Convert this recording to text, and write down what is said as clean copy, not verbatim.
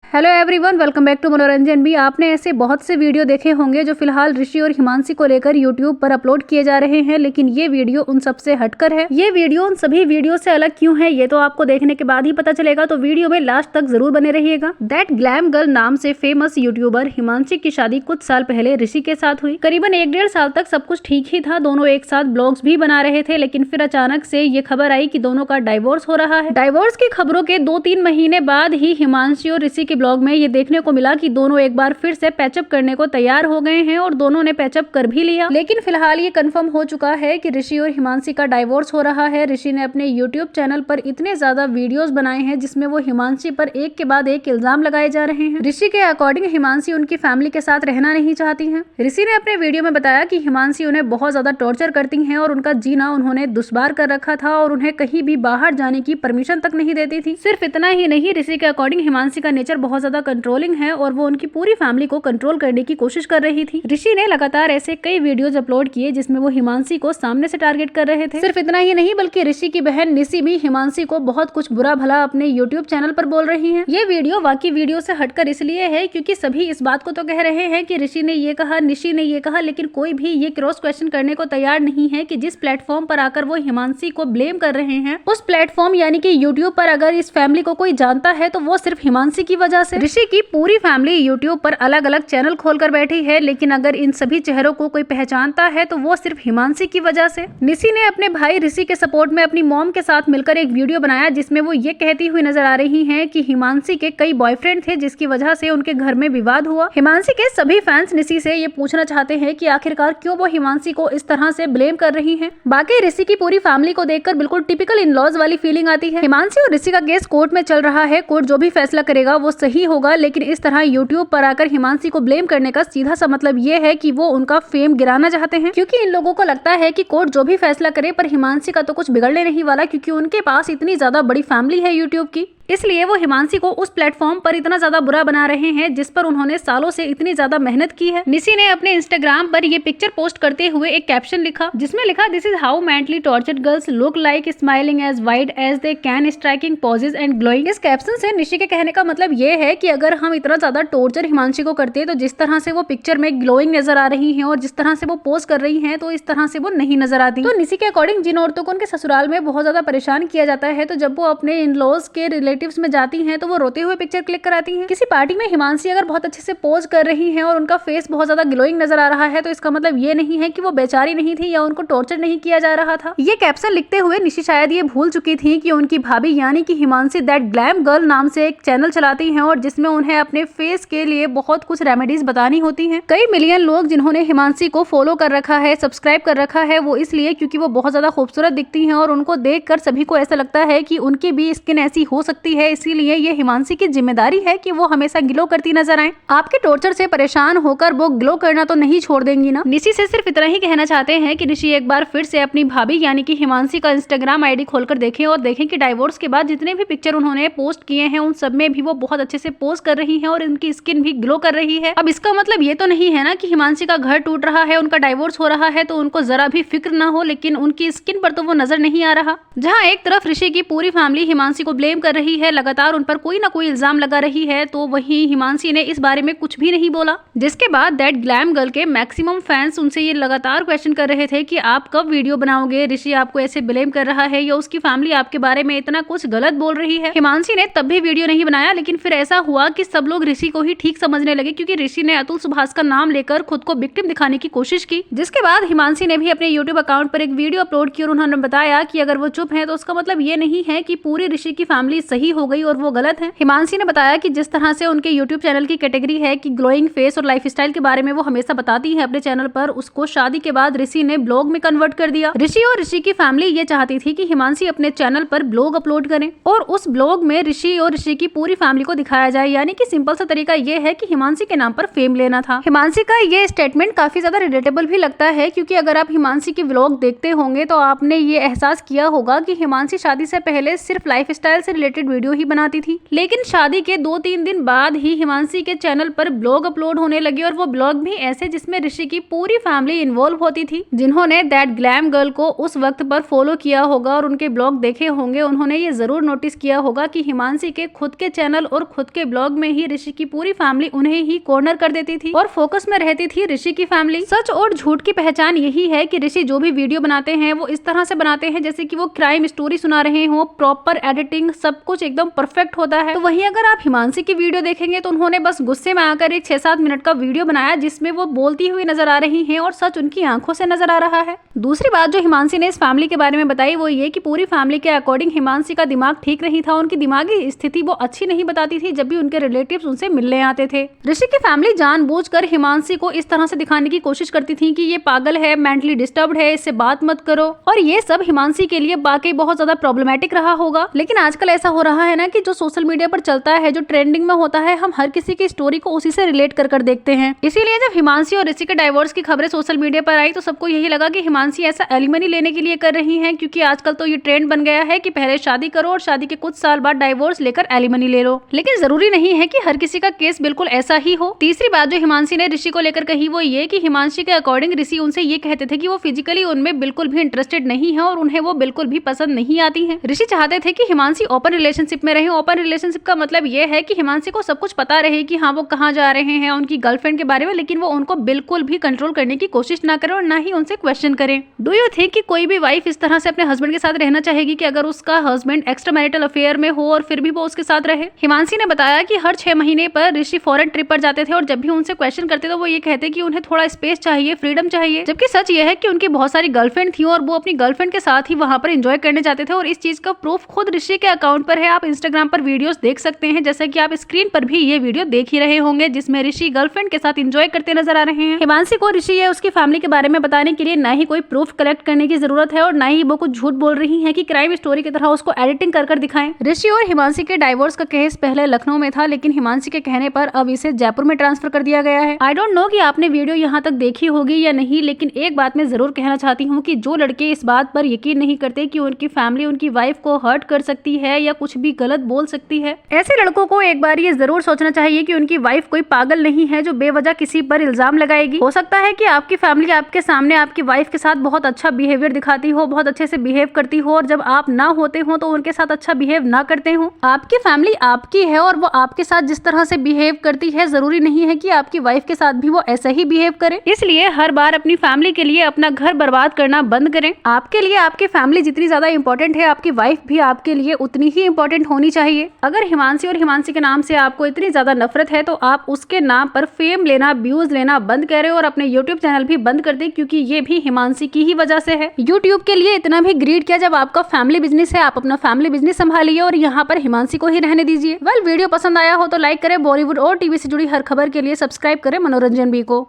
Hello everyone, welcome back to Manoranjan भी। आपने ऐसे बहुत से वीडियो देखे होंगे जो फिलहाल ऋषि और हिमांशी को लेकर यूट्यूब पर अपलोड किए जा रहे हैं, लेकिन ये वीडियो उन सब से हटकर है। ये वीडियो उन सभी वीडियो से अलग क्यों है ये तो आपको देखने के बाद ही पता चलेगा, तो वीडियो में लास्ट तक जरूर बने रहिएगा। दैट ग्लैम गर्ल नाम से फेमस यूट्यूबर हिमांशी की शादी कुछ साल पहले ऋषि के साथ हुई। करीबन 1-1.5 साल तक सब कुछ ठीक ही था, दोनों एक साथ ब्लॉग्स भी बना रहे थे, लेकिन फिर अचानक से ये खबर आई कि दोनों का डाइवोर्स हो रहा है। डाइवोर्स की खबरों के 2-3 महीने बाद ही हिमांशी और ऋषि के ब्लॉग में ये देखने को मिला कि दोनों एक बार फिर से पैचअप करने को तैयार हो गए हैं और दोनों ने पैचअप कर भी लिया। लेकिन फिलहाल ये कंफर्म हो चुका है कि ऋषि और हिमांशी का डाइवोर्स हो रहा है। ऋषि ने अपने यूट्यूब चैनल पर इतने ज्यादा वीडियोस बनाए हैं जिसमें वो हिमांशी पर एक के बाद एक इल्जाम लगाए जा रहे हैं। ऋषि के अकॉर्डिंग हिमांशी उनकी फैमिली के साथ रहना नहीं चाहती है। ऋषि ने अपने वीडियो में बताया कि हिमांशी उन्हें बहुत ज्यादा टॉर्चर करती है और उनका जीना उन्होंने दुश्वार कर रखा था और उन्हें कहीं भी बाहर जाने की परमिशन तक नहीं देती थी। सिर्फ इतना ही नहीं, ऋषि के अकॉर्डिंग हिमांशी का नेचर बहुत ज्यादा कंट्रोलिंग है और वो उनकी पूरी फैमिली को कंट्रोल करने की कोशिश कर रही थी। ऋषि ने लगातार ऐसे कई वीडियोज अपलोड किए जिसमें वो हिमांशी को सामने से टारगेट कर रहे थे। सिर्फ इतना ही नहीं बल्कि ऋषि की बहन निशी भी हिमांशी को बहुत कुछ बुरा भला अपने यूट्यूब चैनल पर बोल रही है। ये वीडियो बाकी वीडियो से हटकर इसलिए है क्योंकि सभी इस बात को तो कह रहे हैं कि ऋषि ने ये कहा, निशी ने ये कहा, लेकिन कोई भी ये क्रॉस क्वेश्चन करने को तैयार नहीं है कि जिस प्लेटफॉर्म पर आकर वो हिमांशी को ब्लेम कर रहे हैं, उस प्लेटफॉर्म यानी कि यूट्यूब पर अगर इस फैमिली को कोई जानता है तो वो सिर्फ हिमांशी की वजह से। ऋषि की पूरी फैमिली यूट्यूब पर अलग अलग चैनल खोलकर बैठी है, लेकिन अगर इन सभी चेहरों को कोई पहचानता है तो वो सिर्फ हिमांशी की वजह से। निशी ने अपने भाई ऋषि के सपोर्ट में अपनी मॉम के साथ मिलकर एक वीडियो बनाया जिसमें वो ये कहती हुई नजर आ रही हैं कि हिमांशी के कई बॉयफ्रेंड थे जिसकी वजह से उनके घर में विवाद हुआ। हिमांशी के सभी फैंस निशी से ये पूछना चाहते हैं कि आखिरकार क्यों वो हिमांशी को इस तरह से ब्लेम कर रही हैं। बाकी ऋषि की पूरी फैमिली को देखकर बिल्कुल टिपिकल इन लॉज वाली फीलिंग आती है। हिमांशी और ऋषि का केस कोर्ट में चल रहा है, कोर्ट जो भी फैसला करेगा वो सही होगा, लेकिन इस तरह यूट्यूब पर आकर हिमांशी को ब्लेम करने का सीधा सा मतलब ये है कि वो उनका फेम गिराना चाहते हैं, क्योंकि इन लोगों को लगता है कि कोर्ट जो भी फैसला करे पर हिमांशी का तो कुछ बिगड़ने नहीं वाला, क्योंकि उनके पास इतनी ज्यादा बड़ी फैमिली है यूट्यूब की। इसलिए वो हिमांशी को उस प्लेटफॉर्म पर इतना ज्यादा बुरा बना रहे हैं जिस पर उन्होंने सालों से इतनी ज्यादा मेहनत की है। निशी ने अपने इंस्टाग्राम पर ये पिक्चर पोस्ट करते हुए एक कैप्शन लिखा जिसमें लिखा, this is how mentally tortured girls look like, smiling as wide as they can, striking poses and glowing. इस कैप्शन से निशी के कहने का मतलब ये है कि अगर हम इतना ज्यादा टॉर्चर हिमांशी को करते तो जिस तरह से वो पिक्चर में ग्लोइंग नजर आ रही है और जिस तरह से वो पोज कर रही है तो इस तरह से वो नहीं नजर आती। तो निशी के अकॉर्डिंग जिन औरतों को उनके ससुराल में बहुत ज्यादा परेशान किया जाता है तो जब वो अपने इन लॉज के रिलेटिव्स में जाती है तो वो रोते हुए पिक्चर क्लिक कराती हैं। किसी पार्टी में हिमांशी अगर बहुत अच्छे से पोज कर रही हैं और उनका फेस बहुत ज्यादा ग्लोइंग नजर आ रहा है तो इसका मतलब ये नहीं है कि वो बेचारी नहीं थी या उनको टॉर्चर नहीं किया जा रहा था। ये कैप्शन लिखते हुए निशी शायद ये भूल चुकी थी कि उनकी भाभी यानी कि हिमांशी दैट ग्लैम गर्ल नाम से एक चैनल चलाती हैं और जिसमें उन्हें अपने फेस के लिए बहुत कुछ रेमेडीज बतानी होती हैं। कई मिलियन लोग जिन्होंने हिमांशी को फॉलो कर रखा है, सब्सक्राइब कर रखा है, वो इसलिए क्योंकि वो बहुत ज्यादा खूबसूरत दिखती हैं और उनको देखकर सभी को ऐसा लगता है कि उनकी भी स्किन ऐसी हो सकती है, इसीलिए ये हिमांशी की जिम्मेदारी है कि वो हमेशा ग्लो करती नजर आए। आपके टॉर्चर से परेशान होकर वो ग्लो करना तो नहीं छोड़ देंगी ना। निशी से सिर्फ इतना ही कहना चाहते हैं कि निशी एक बार फिर से अपनी भाभी यानी कि हिमांशी का इंस्टाग्राम आईडी खोलकर देखें और देखें कि डाइवोर्स के बाद जितने भी पिक्चर उन्होंने पोस्ट किए हैं उन सब में भी वो बहुत अच्छे से पोस्ट कर रही हैं और उनकी स्किन भी ग्लो कर रही है। अब इसका मतलब ये तो नहीं है ना कि हिमांशी का घर टूट रहा है, उनका डाइवोर्स हो रहा है तो उनको जरा भी फिक्र ना हो, लेकिन उनकी स्किन पर तो वो नजर नहीं आ रहा। जहाँ एक तरफ ऋषि की पूरी फैमिली हिमांशी को ब्लेम कर रही है, लगातार उन पर कोई ना कोई इल्जाम लगा रही है, तो वहीं हिमांशी ने इस बारे में कुछ भी नहीं बोला, जिसके बाद दैट ग्लैम गर्ल के मैक्सिमम फैंस उनसे ये लगातार क्वेश्चन कर रहे थे कि आप कब वीडियो बनाओगे, ऋषि आपको ऐसे ब्लेम कर रहा है या उसकी फैमिली आपके बारे में इतना कुछ गलत बोल रही है। हिमांशी ने तब भी वीडियो नहीं बनाया, लेकिन फिर ऐसा हुआ कि सब लोग ऋषि को ही ठीक समझने लगे क्योंकि ऋषि ने अतुल सुभाष का नाम लेकर खुद को विक्टिम दिखाने की कोशिश की, जिसके बाद हिमांशी ने भी अपने यूट्यूब अकाउंट पर एक वीडियो अपलोड की और उन्होंने बताया कि अगर वो चुप है तो उसका मतलब ये नहीं है कि पूरी ऋषि की फैमिली सही हो गई और वो गलत है। हिमांशी ने बताया कि जिस तरह से उनके यूट्यूब चैनल की कैटेगरी है कि ग्लोइंग फेस और लाइफस्टाइल के बारे में वो हमेशा बताती है अपने चैनल पर, उसको शादी के बाद ऋषि ने ब्लॉग में कन्वर्ट कर दिया। ऋषि और ऋषि की फैमिली ये चाहती थी कि हिमांशी अपने चैनल पर ब्लॉग अपलोड करें और उस ब्लॉग में ऋषि और ऋषि की पूरी फैमिली को दिखाया जाए, यानी कि सिंपल सा तरीका ये है कि हिमांशी के नाम पर फेम लेना था। हिमांशी का ये स्टेटमेंट काफी ज्यादा रिलेटेबल भी लगता है क्योंकि अगर आप हिमांशी की व्लॉग देखते होंगे तो आपने ये एहसास किया होगा कि हिमांशी शादी से पहले सिर्फ लाइफस्टाइल से रिलेटेड वीडियो ही बनाती थी। लेकिन शादी के 2-3 दिन बाद ही हिमांशी के चैनल पर ब्लॉग अपलोड होने लगे और वो ब्लॉग भी ऐसे जिसमें ऋषि की पूरी फैमिली इन्वॉल्व होती थी। जिन्होंने दैट ग्लैम गर्ल को उस वक्त पर फॉलो किया होगा और उनके ब्लॉग देखे होंगे, उन्होंने ये जरूर नोटिस किया होगा कि हिमांशी के खुद के चैनल और खुद के ब्लॉग में ही ऋषि की पूरी फैमिली उन्हें ही कॉर्नर कर देती थी और फोकस में रहती थी ऋषि की फैमिली। सच और झूठ की पहचान यही है कि ऋषि जो भी वीडियो बनाते हैं वो इस तरह से बनाते हैं जैसे कि वो क्राइम स्टोरी सुना रहे हो। प्रॉपर एडिटिंग, सब कुछ एकदम परफेक्ट होता है। तो वहीं अगर आप हिमांशी की वीडियो देखेंगे तो उन्होंने बस गुस्से में आकर एक 6-7 मिनट का वीडियो बनाया जिसमें वो बोलती हुई नजर आ रही हैं और सच उनकी आंखों से नजर आ रहा है। दूसरी बात जो हिमांशी ने इस फैमिली के बारे में बताई वो ये कि पूरी फैमिली के अकॉर्डिंग हिमांशी का दिमाग ठीक नहीं था। उनकी दिमागी स्थिति वो अच्छी नहीं बताती थी जब भी उनके रिलेटिव्स उनसे मिलने आते थे। ऋषि की फैमिली जानबूझकर हिमांशी को इस तरह से दिखाने की कोशिश करती थी कि ये पागल है, मेंटली डिस्टर्ब्ड है, इससे बात मत करो, और ये सब हिमांशी के लिए वाकई बहुत ज्यादा प्रॉब्लमेटिक रहा होगा। लेकिन आजकल ऐसा हो रहा है ना कि जो सोशल मीडिया पर चलता है, जो ट्रेंडिंग में होता है, हम हर किसी की स्टोरी को उसी से रिलेट कर देखते हैं। इसीलिए जब हिमांशी और ऋषि के डाइवोर्स की खबरें सोशल मीडिया पर आई तो सबको यही लगा कि हिमांशी ऐसा एलिमनी लेने के लिए कर रही हैं, क्योंकि आजकल तो ये ट्रेंड बन गया है कि पहले शादी करो और शादी के कुछ साल बाद डाइवोर्स लेकर एलिमनी ले लो। लेकिन जरूरी नहीं है कि हर किसी का केस बिल्कुल ऐसा ही हो। तीसरी बात जो हिमांशी ने ऋषि को लेकर कही वो ये कि हिमांशी के अकॉर्डिंग ऋषि उनसे ये कहते थे कि वो फिजिकली उनमें बिल्कुल भी इंटरेस्टेड नहीं है और उन्हें वो बिल्कुल भी पसंद नहीं आती है। ऋषि चाहते थे कि हिमांशी ओपन रिलेशनशिप में रहे। ओपन रिलेशनशिप का मतलब ये है कि हिमांशी को सब कुछ पता रहे कि हाँ वो कहाँ जा रहे हैं, उनकी गर्लफ्रेंड के बारे में, लेकिन वो उनको बिल्कुल भी कंट्रोल करने की कोशिश ना करे और ना ही उनसे क्वेश्चन करें। डू यू थिंक कि कोई भी वाइफ इस तरह से अपने हस्बैंड के साथ रहना चाहेगी कि अगर उसका हस्बैंड एक्स्ट्रा मैरिटल अफेयर में हो और फिर भी वो उसके साथ रहे? हिमांशी ने बताया कि हर 6 महीने पर ऋषि फॉरेन ट्रिप पर जाते थे और जब भी उनसे क्वेश्चन करते तो वो ये कहते कि उन्हें थोड़ा स्पेस चाहिए, फ्रीडम चाहिए। जबकि सच ये है कि उनकी बहुत सारी गर्लफ्रेंड थी और वो अपनी गर्लफ्रेंड के साथ ही वहां पर एंजॉय करने जाते थे और इस चीज का प्रूफ खुद ऋषि के अकाउंट पर है। आप इंस्टाग्राम पर वीडियोस देख सकते हैं, जैसा कि आप स्क्रीन पर भी ये वीडियो देख ही रहे होंगे जिसमें ऋषि गर्लफ्रेंड के साथ एंजॉय करते नजर आ रहे हैं। हिमांशी को ऋषि या उसकी फैमिली के बारे में बताने के लिए ना ही कोई प्रूफ कलेक्ट करने की जरूरत है और ना ही वो कुछ झूठ बोल रही है कि क्राइम स्टोरी की तरह उसको एडिटिंग कर दिखाएं। ऋषि और हिमांशी के डाइवोर्स का केस पहले लखनऊ में था, लेकिन हिमांशी के कहने पर अब इसे जयपुर में ट्रांसफर कर दिया गया है। आई डोंट नो कि आपने वीडियो यहाँ तक देखी होगी या नहीं, लेकिन एक बात मैं जरूर कहना चाहती हूँ कि जो लड़के इस बात पर यकीन नहीं करते कि उनकी फैमिली उनकी वाइफ को हर्ट कर सकती है या कुछ भी गलत बोल सकती है, ऐसे लड़कों को एक बार ये जरूर सोचना चाहिए कि उनकी वाइफ कोई पागल नहीं है जो बेवजह किसी पर इल्जाम लगाएगी। हो सकता है कि आपकी फैमिली आपके सामने आपकी वाइफ के साथ बहुत अच्छा बिहेवियर दिखाती हो, बहुत अच्छे से बिहेव करती हो, और जब आप ना होते हो तो उनके साथ अच्छा बिहेव ना करते हो। आपकी फैमिली आपकी है और वो आपके साथ जिस तरह से बिहेव करती है जरूरी नहीं है कि आपकी वाइफ के साथ भी वो ऐसा ही बिहेव करे। इसलिए हर बार अपनी फैमिली के लिए अपना घर बर्बाद करना बंद करें। आपके लिए आपकी फैमिली जितनी ज्यादा इंपॉर्टेंट है, आपकी वाइफ भी आपके लिए उतनी ही इंपॉर्टेंट होनी चाहिए। अगर हिमांशी और हिमांशी के नाम से आपको इतनी ज्यादा नफरत है तो आप उसके नाम पर फेम लेना, व्यूज लेना बंद करें और अपने यूट्यूब चैनल भी बंद कर दें, क्योंकि ये भी हिमांशी की ही वजह से है। यूट्यूब के लिए इतना भी ग्रीड किया, जब आपका फैमिली बिजनेस है आप अपना फैमिली बिजनेस संभालिए और यहाँ पर हिमांशी को ही रहने दीजिए। वेल, वीडियो पसंद आया हो तो लाइक करें। बॉलीवुड और टीवी से जुड़ी हर खबर के लिए सब्सक्राइब करें मनोरंजन बी को।